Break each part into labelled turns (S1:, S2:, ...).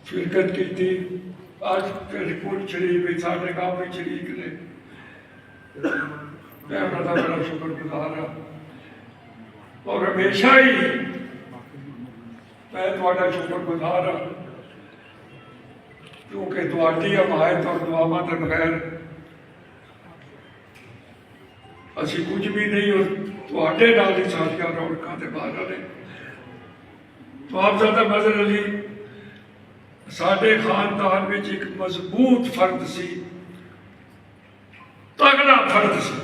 S1: शिरकत की थी। आज रिपोर्ट चली भी साढ़े गाँव में शरीक ने, मैं उन्होंने बड़ा शुक्रगुजार हाँ। और हमेशा ही मैं थोड़ा शुक्रगुजार हाँ, क्योंकि तुहाडी हमायत और दुआवां के बगैर असी कुछ भी नहीं। और तुहाडे नाल ही सारियां रौनकां ते बहारां ने। नवाबजादा मजहर अली साडे खानदान में एक मजबूत फर्द सी, तगड़ा फर्द सी।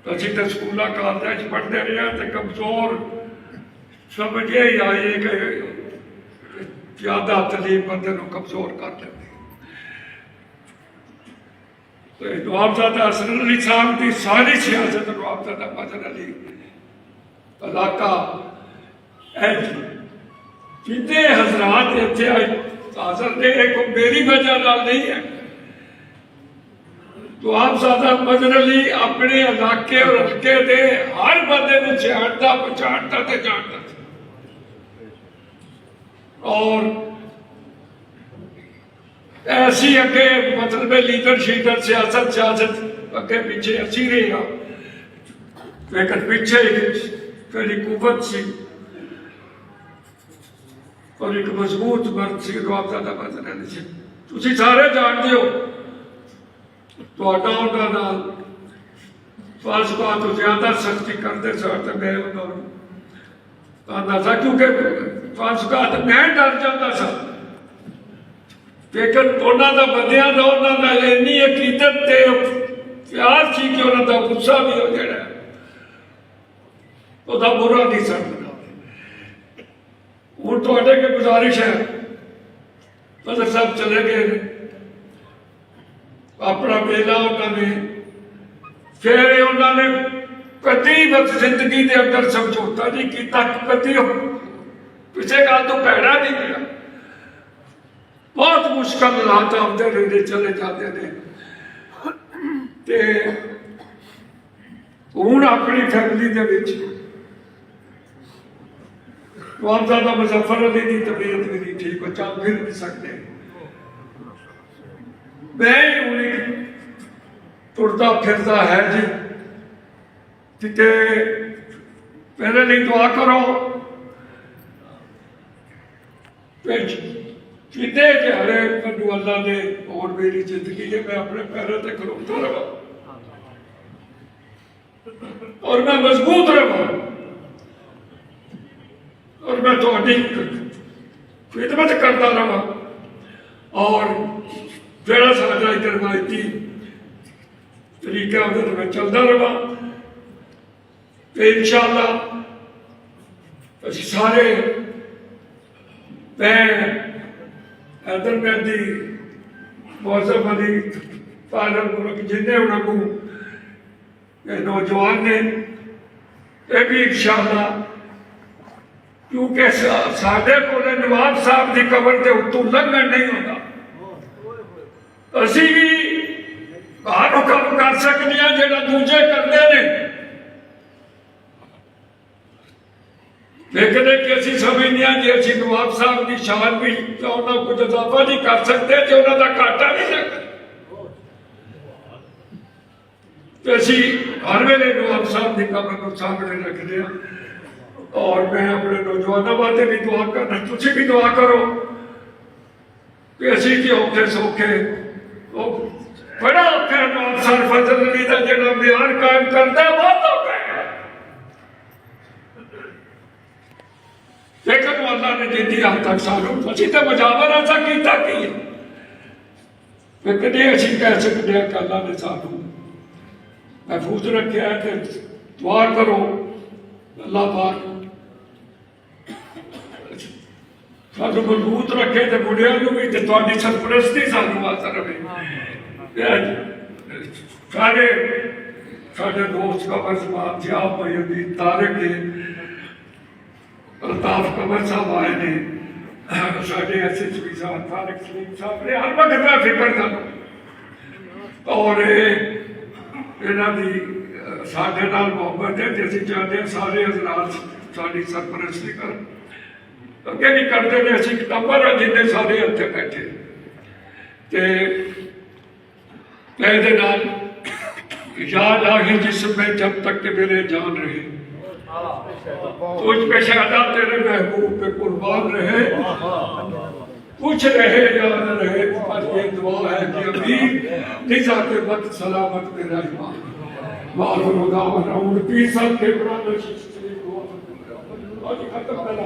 S1: असीं तो स्कूलों कॉलेज पढ़ते रहे तो कमजोर समझ यही आई कि ज्यादा तलीम बंदे को कमजोर कर देती। नवाबजादा हसन अली साहब की सारी सियासत नवाबजादा मजहर अली इलाका जितने हजरात इतने हाजिर ने, एक मेरी वजह नहीं है। नवाबजादा मजहर अली अपने इलाके और हल्के के हर बंदे को जानता पहचानता ते जानता। और ऐसी अगे मतलब लीडरशिप सियासत अगे पीछे अच्छी रही हाँ, लेकिन पीछे कई कुवत सी और एक मजबूत मर्द सी नवाबजादा मजहर अली सी। तुसीं सारे जानते हो फालसफा तो ज्यादा सख्ती करते थे। मैं उन्होंने क्योंकि फालसफा मैं डर जाता सा, लेकिन उन्होंने बंदियां का उन्होंने इन्नी अकीदत ते प्यार सी कि उन्होंने गुस्सा भी हो जाना उसका बुरा नहीं समझना। हूँ थोड़े की गुजारिश है, मजहर साहब चले गए अपना मेला उन्होंने, फिर उन्होंने कभी बस जिंदगी के अंदर समझौता नहीं किया, कभी किसी गल तो भैड़ा नहीं मिला। बहुत मुश्किल हालात आते रहते चले जाते हैं। हूँ अपनी फैमिली के नवाबजादा मुजफ्फर अली की तबीयत भी नहीं ठीक, चल फिर नहीं सकते। मैं तुरता फिरता है जी कि मेरे लिए दुआ करो। जितने हरे मैं अल्लाह ने और मेरी जिंदगी है, मैं अपने पैरों से खलोता रहा और मैं मजबूत रहा और मैं थोड़ी खिदमत करता रहा और जरा साझा करवायती तरीका उधर में चलता रहा। तो इंशाअल्लाह असी सारे मैं हैदर मेहंदी मौसम अली पालन मुल्क जिन्हें उन्होंने नौजवान ने ये भी इंशाअल्लाह, क्योंकि साढ़े को नवाब साहब की कबर के उत्तों लंघन नहीं होता। असी भी बाहर काम कर सकते हैं जो दूजे करते हैं, लेकिन असी समझते हैं जो असी नवाब साहब की शान भी उन्होंने कुछ इजाफा नहीं कर सकते जो उन्होंने घाटा नहीं सकते। असी हर वेले नवाब साहब की कबर को सामने रखते हैं और मैं अपने नौजवानों वास्ते भी दुआ करना, तुम भी दुआ करो कि असी कि औखे सौखे बड़ा औखा है। नवाब सर फजल अली का जो बयान कायम करता है बहुत औखा है, लेकिन अल्लाह ने जितनी हद तक सानू असी तो मुजावर ऐसा किया कि लेकिन ये असी कह सकते हैं कि अल्लाह ने सानू महफूज रखा है। तो दुआ करो अल्लाह पाक सानू मजबूत रखे तो मुंडिया भी थोड़ी सरपरस्ती सानू आता रहे। सारे साढ़े दोस्त कमर समाज थे आप भाई तारक ने अल्ताफ कमर साहब आए ने, साढ़े SHP साहब तारक सलीम साहब ने हर वक्त मैं फिक्र कर और इन्हों की साढ़े नाल मोहब्बत है। असीं चाहते हैं सारे हजरात साड़ी सरपरस्ती कर ਅੱਗੇ ਨਹੀਂ ਕਰਦੇ ਨੇ ਅਸੀਂ ਕਿਤਾਬਾਂ ਨਾਲ ਜਿੰਨੇ ਸਾਰੇ ਇੱਥੇ ਬੈਠੇ ਤੇ ਇਹਦੇ ਨਾਲ याद आगे जिसमें जब तक के मेरे जान रहे तुझ पे शहदा तेरे महबूब पे कुर्बान रहे कुछ रहे या न रहे बस ये दुआ है कि अभी निजा के वक्त सलामत में रहना मालूम दावन और पीर साहब के पुराने शिष्य दुआ आज खत्म करना